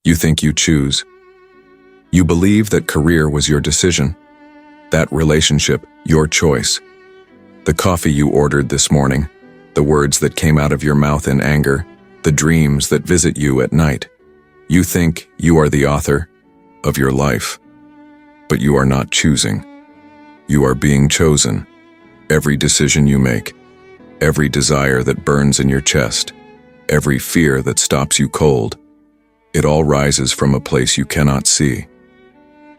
You think you choose. You believe that career was your decision, that relationship your choice, the coffee you ordered this morning, the words that came out of your mouth in anger, the dreams that visit you at night. You think you are the author of your life, but you are not choosing. You are being chosen. Every decision you make, every desire that burns in your chest, every fear that stops you cold, it all rises from a place you cannot see,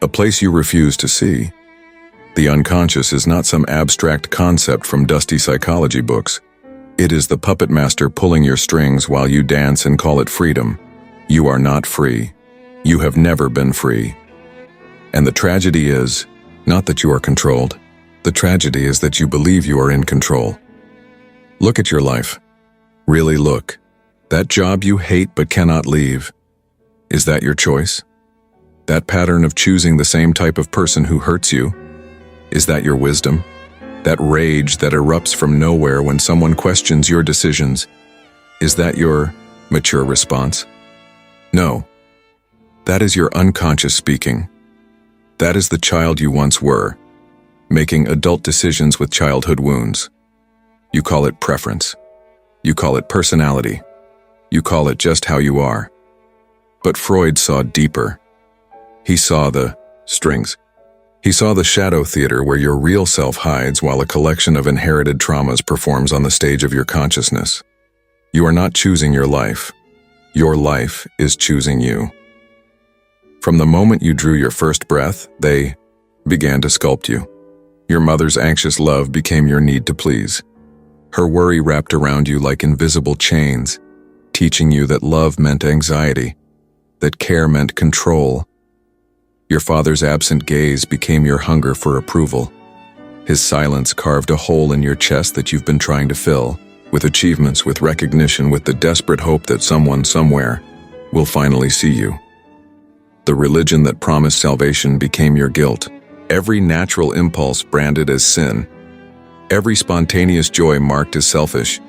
a place you refuse to see. The unconscious is not some abstract concept from dusty psychology books. It is the puppet master pulling your strings while you dance and call it freedom. You are not free. You have never been free. And the tragedy is not that you are controlled. The tragedy is that you believe you are in control. Look at your life. Really look. That job you hate but cannot leave. Is that your choice? That pattern of choosing the same type of person who hurts you? Is that your wisdom? That rage that erupts from nowhere when someone questions your decisions? Is that your mature response? No. That is your unconscious speaking. That is the child you once were, making adult decisions with childhood wounds. You call it preference. You call it personality. You call it just how you are. But Freud saw deeper. He saw the strings. He saw the shadow theater where your real self hides while a collection of inherited traumas performs on the stage of your consciousness. You are not choosing your life. Your life is choosing you. From the moment you drew your first breath, they began to sculpt you. Your mother's anxious love became your need to please. Her worry wrapped around you like invisible chains, teaching you that love meant anxiety, that care meant control. Your father's absent gaze became your hunger for approval. His silence carved a hole in your chest that you've been trying to fill, with achievements, with recognition, with the desperate hope that someone somewhere will finally see you. The religion that promised salvation became your guilt. Every natural impulse branded as sin. Every spontaneous joy marked as selfish.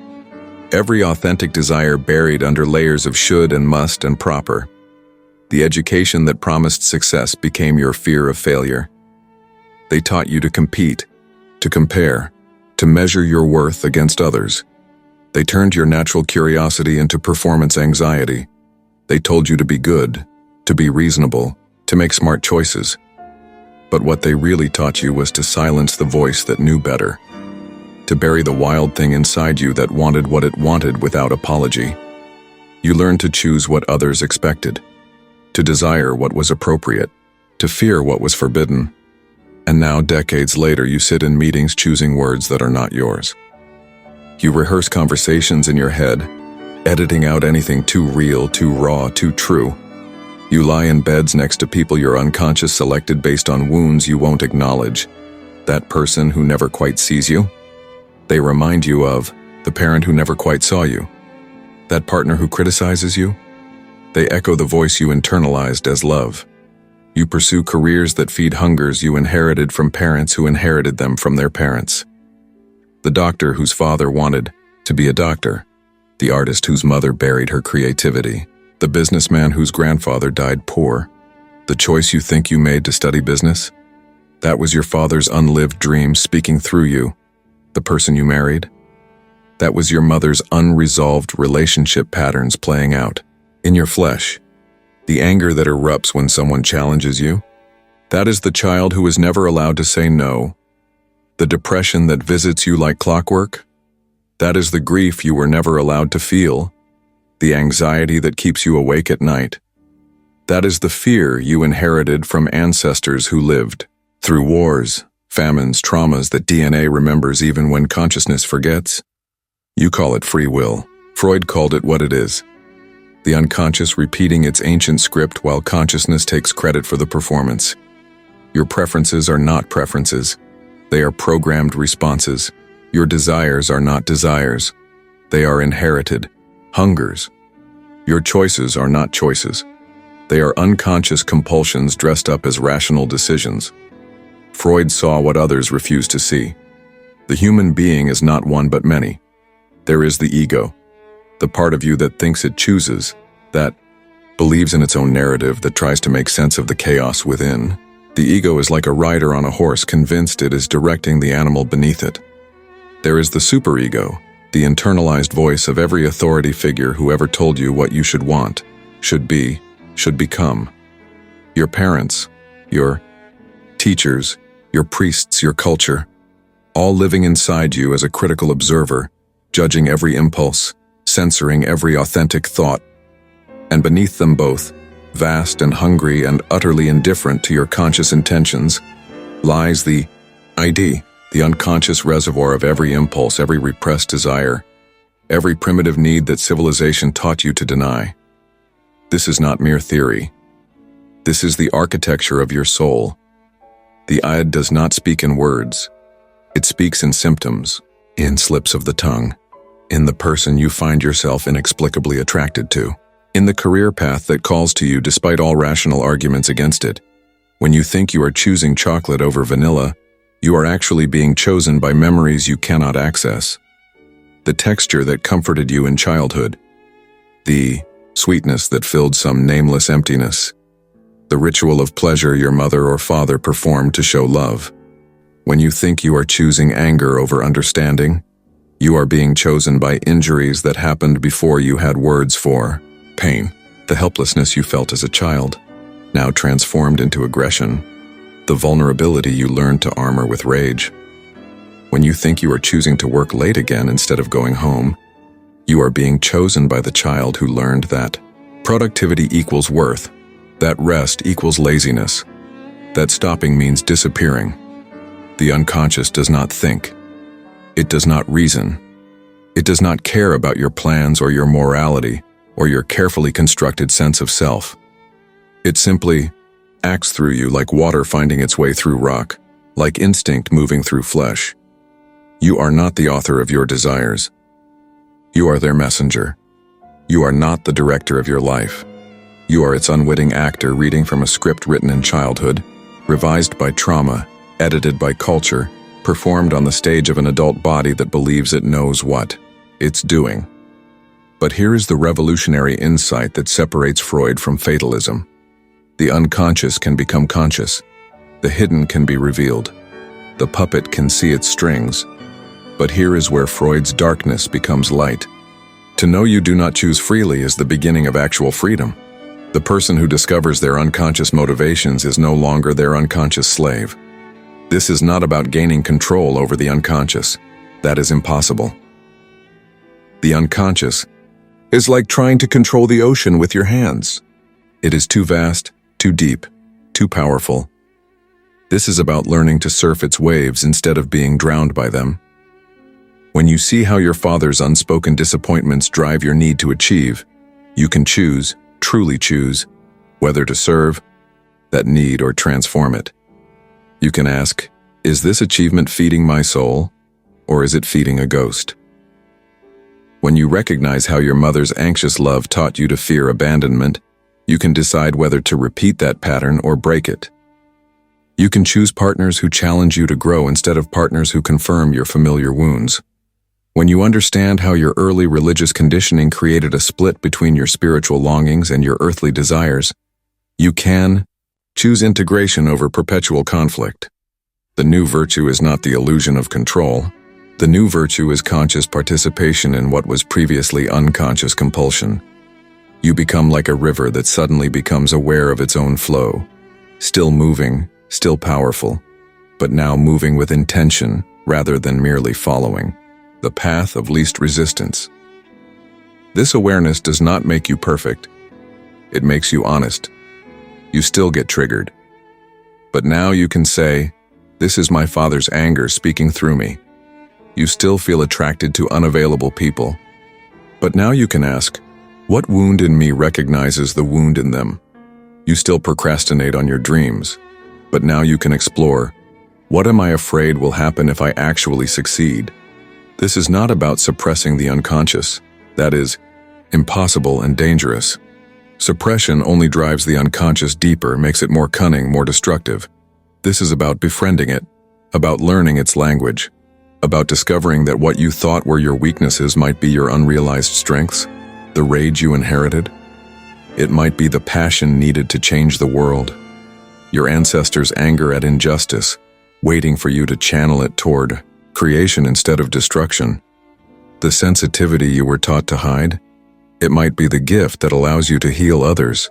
Every authentic desire buried under layers of should and must and proper. The education that promised success became your fear of failure. They taught you to compete, to compare, to measure your worth against others. They turned your natural curiosity into performance anxiety. They told you to be good, to be reasonable, to make smart choices. But what they really taught you was to silence the voice that knew better, to bury the wild thing inside you that wanted what it wanted without apology. You learned to choose what others expected, to desire what was appropriate, to fear what was forbidden. And now, decades later, you sit in meetings choosing words that are not yours. You rehearse conversations in your head, editing out anything too real, too raw, too true. You lie in beds next to people your unconscious selected based on wounds you won't acknowledge. That person who never quite sees you. They remind you of the parent who never quite saw you. That partner who criticizes you. They echo the voice you internalized as love. You pursue careers that feed hungers you inherited from parents who inherited them from their parents. The doctor whose father wanted to be a doctor. The artist whose mother buried her creativity. The businessman whose grandfather died poor. The choice you think you made to study business? That was your father's unlived dream speaking through you. The person you married? That was your mother's unresolved relationship patterns playing out. In your flesh. The anger that erupts when someone challenges you? That is the child who was never allowed to say no. The depression that visits you like clockwork? That is the grief you were never allowed to feel. The anxiety that keeps you awake at night. That is the fear you inherited from ancestors who lived through wars, famines, traumas that DNA remembers even when consciousness forgets. You call it free will. Freud called it what it is. The unconscious repeating its ancient script while consciousness takes credit for the performance. Your preferences are not preferences. They are programmed responses. Your desires are not desires. They are inherited hungers. Your choices are not choices. They are unconscious compulsions dressed up as rational decisions. Freud saw what others refused to see. The human being is not one but many. There is the ego, the part of you that thinks it chooses, that believes in its own narrative that tries to make sense of the chaos within. The ego is like a rider on a horse convinced it is directing the animal beneath it. There is the superego, the internalized voice of every authority figure who ever told you what you should want, should be, should become. Your parents, your teachers, your priests, your culture, all living inside you as a critical observer, judging every impulse, censoring every authentic thought. And beneath them both, vast and hungry and utterly indifferent to your conscious intentions, lies the ID, the unconscious reservoir of every impulse, every repressed desire, every primitive need that civilization taught you to deny. This is not mere theory. This is the architecture of your soul. The id does not speak in words. It speaks in symptoms, in slips of the tongue, in the person you find yourself inexplicably attracted to, in the career path that calls to you despite all rational arguments against it. When you think you are choosing chocolate over vanilla, you are actually being chosen by memories you cannot access. The texture that comforted you in childhood, the sweetness that filled some nameless emptiness, the ritual of pleasure your mother or father performed to show love. When you think you are choosing anger over understanding, you are being chosen by injuries that happened before you had words for pain, the helplessness you felt as a child, now transformed into aggression, the vulnerability you learned to armor with rage. When you think you are choosing to work late again instead of going home, you are being chosen by the child who learned that productivity equals worth, that rest equals laziness, that stopping means disappearing. The unconscious does not think. It does not reason. It does not care about your plans or your morality or your carefully constructed sense of self. It simply acts through you like water finding its way through rock, like instinct moving through flesh. You are not the author of your desires. You are their messenger. You are not the director of your life. You are its unwitting actor reading from a script written in childhood, revised by trauma, edited by culture, performed on the stage of an adult body that believes it knows what it's doing. But here is the revolutionary insight that separates Freud from fatalism. The unconscious can become conscious. The hidden can be revealed. The puppet can see its strings. But here is where Freud's darkness becomes light. To know you do not choose freely is the beginning of actual freedom. The person who discovers their unconscious motivations is no longer their unconscious slave. This is not about gaining control over the unconscious. That is impossible. The unconscious is like trying to control the ocean with your hands. It is too vast, too deep, too powerful. This is about learning to surf its waves instead of being drowned by them. When you see how your father's unspoken disappointments drive your need to achieve, you can choose, truly choose, whether to serve that need or transform it. You can ask, is this achievement feeding my soul, or is it feeding a ghost? When you recognize how your mother's anxious love taught you to fear abandonment, you can decide whether to repeat that pattern or break it. You can choose partners who challenge you to grow instead of partners who confirm your familiar wounds. When you understand how your early religious conditioning created a split between your spiritual longings and your earthly desires, you can choose integration over perpetual conflict. The new virtue is not the illusion of control. The new virtue is conscious participation in what was previously unconscious compulsion. You become like a river that suddenly becomes aware of its own flow, still moving, still powerful, but now moving with intention rather than merely following the path of least resistance. This awareness does not make you perfect. It makes you honest. You still get triggered. But now you can say, this is my father's anger speaking through me. You still feel attracted to unavailable people. But now you can ask, what wound in me recognizes the wound in them? You still procrastinate on your dreams. But now you can explore, what am I afraid will happen if I actually succeed? This is not about suppressing the unconscious. That is impossible and dangerous. Suppression only drives the unconscious deeper, makes it more cunning, more destructive. This is about befriending it, about learning its language, about discovering that what you thought were your weaknesses might be your unrealized strengths, the rage you inherited. It might be the passion needed to change the world. Your ancestors' anger at injustice, waiting for you to channel it toward creation instead of destruction. The sensitivity you were taught to hide? It might be the gift that allows you to heal others.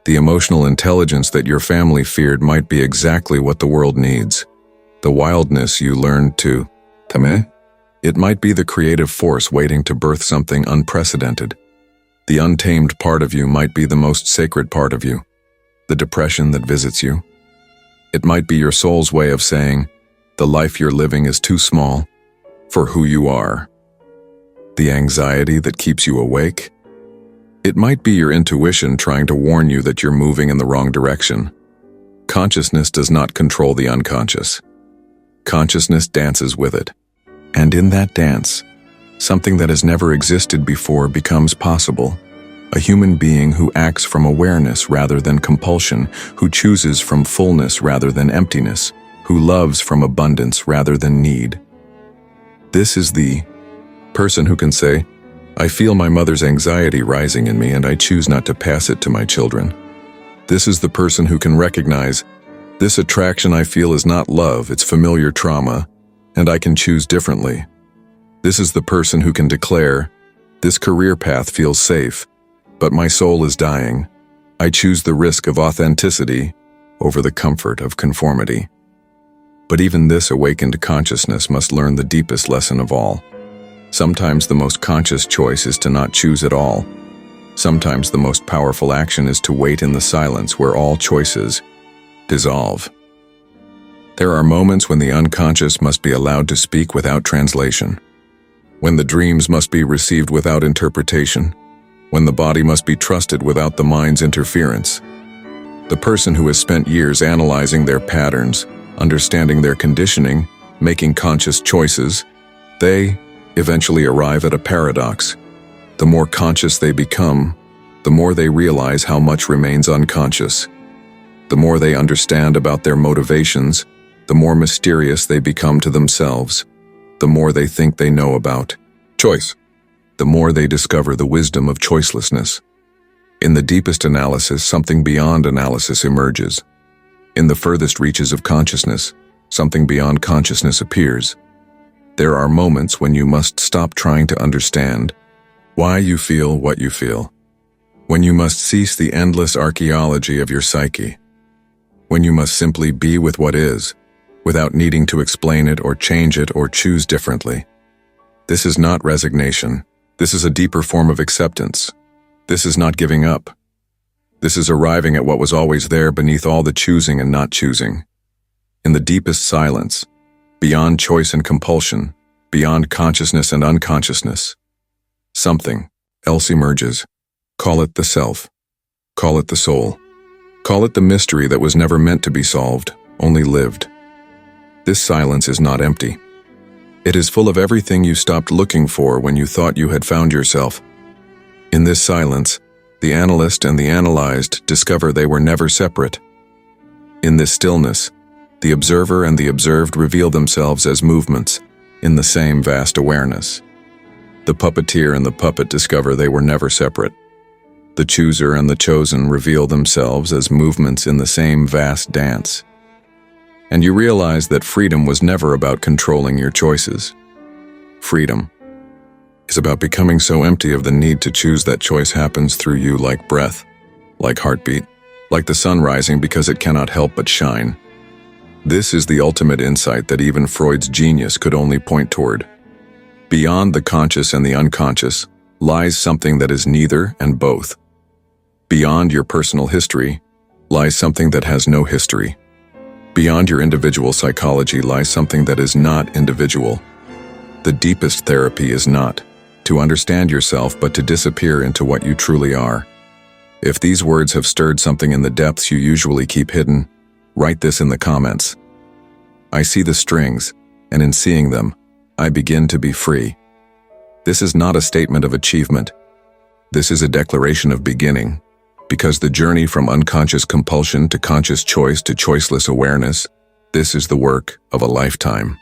The emotional intelligence that your family feared might be exactly what the world needs. The wildness you learned to tame? It might be the creative force waiting to birth something unprecedented. The untamed part of you might be the most sacred part of you. The depression that visits you. It might be your soul's way of saying, the life you're living is too small for who you are. The anxiety that keeps you awake? It might be your intuition trying to warn you that you're moving in the wrong direction. Consciousness does not control the unconscious. Consciousness dances with it. And in that dance, something that has never existed before becomes possible. A human being who acts from awareness rather than compulsion, who chooses from fullness rather than emptiness, who loves from abundance rather than need. This is the person who can say, I feel my mother's anxiety rising in me and I choose not to pass it to my children. This is the person who can recognize, this attraction I feel is not love, it's familiar trauma, and I can choose differently. This is the person who can declare, this career path feels safe, but my soul is dying. I choose the risk of authenticity over the comfort of conformity. But even this awakened consciousness must learn the deepest lesson of all. Sometimes the most conscious choice is to not choose at all. Sometimes the most powerful action is to wait in the silence where all choices dissolve. There are moments when the unconscious must be allowed to speak without translation, when the dreams must be received without interpretation, when the body must be trusted without the mind's interference. The person who has spent years analyzing their patterns, understanding their conditioning, making conscious choices, they eventually arrive at a paradox. The more conscious they become, the more they realize how much remains unconscious. The more they understand about their motivations, the more mysterious they become to themselves. The more they think they know about choice, the more they discover the wisdom of choicelessness. In the deepest analysis, something beyond analysis emerges. In the furthest reaches of consciousness, something beyond consciousness appears. There are moments when you must stop trying to understand why you feel what you feel. When you must cease the endless archaeology of your psyche. When you must simply be with what is, without needing to explain it or change it or choose differently. This is not resignation. This is a deeper form of acceptance. This is not giving up. This is arriving at what was always there beneath all the choosing and not choosing. In the deepest silence, beyond choice and compulsion, beyond consciousness and unconsciousness, something else emerges. Call it the self. Call it the soul. Call it the mystery that was never meant to be solved, only lived. This silence is not empty. It is full of everything you stopped looking for when you thought you had found yourself. In this silence, the analyst and the analyzed discover they were never separate. In this stillness, the observer and the observed reveal themselves as movements in the same vast awareness. The puppeteer and the puppet discover they were never separate. The chooser and the chosen reveal themselves as movements in the same vast dance. And you realize that freedom was never about controlling your choices. Freedom is about becoming so empty of the need to choose that choice happens through you like breath, like heartbeat, like the sun rising because it cannot help but shine. This is the ultimate insight that even Freud's genius could only point toward. Beyond the conscious and the unconscious lies something that is neither and both. Beyond your personal history lies something that has no history. Beyond your individual psychology lies something that is not individual. The deepest therapy is not to understand yourself, but to disappear into what you truly are. If these words have stirred something in the depths you usually keep hidden, write this in the comments. I see the strings, and in seeing them, I begin to be free. This is not a statement of achievement. This is a declaration of beginning, because the journey from unconscious compulsion to conscious choice to choiceless awareness, this is the work of a lifetime.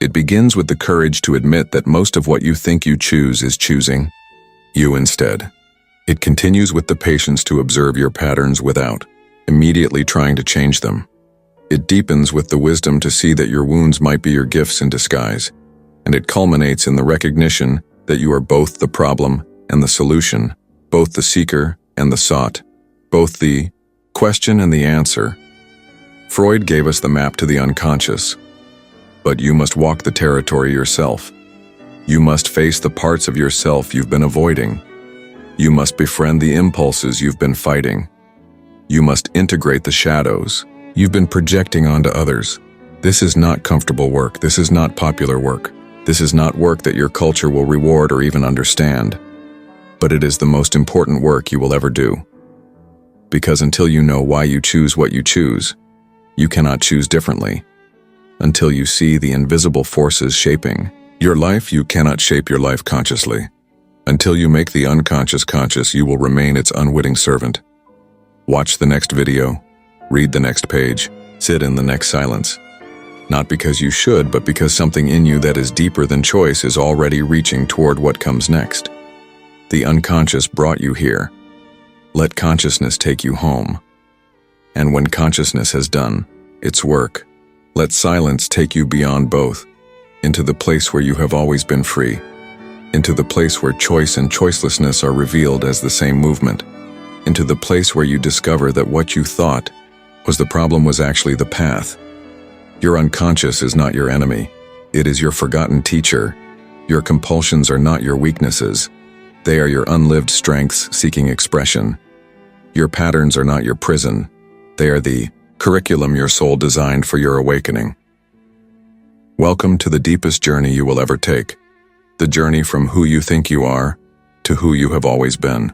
It begins with the courage to admit that most of what you think you choose is choosing you instead. It continues with the patience to observe your patterns without immediately trying to change them. It deepens with the wisdom to see that your wounds might be your gifts in disguise. And it culminates in the recognition that you are both the problem and the solution, both the seeker and the sought, both the question and the answer. Freud gave us the map to the unconscious. But you must walk the territory yourself. You must face the parts of yourself you've been avoiding. You must befriend the impulses you've been fighting. You must integrate the shadows you've been projecting onto others. This is not comfortable work. This is not popular work. This is not work that your culture will reward or even understand. But it is the most important work you will ever do. Because until you know why you choose what you choose, you cannot choose differently. Until you see the invisible forces shaping your life, you cannot shape your life consciously. Until you make the unconscious conscious, you will remain its unwitting servant. Watch the next video, read the next page, sit in the next silence. Not because you should, but because something in you that is deeper than choice is already reaching toward what comes next. The unconscious brought you here. Let consciousness take you home. And when consciousness has done its work, let silence take you beyond both, into the place where you have always been free, into the place where choice and choicelessness are revealed as the same movement, into the place where you discover that what you thought was the problem was actually the path. Your unconscious is not your enemy. It is your forgotten teacher. Your compulsions are not your weaknesses. They are your unlived strengths seeking expression. Your patterns are not your prison. They are the curriculum your soul designed for your awakening. Welcome to the deepest journey you will ever take. The journey from who you think you are to who you have always been.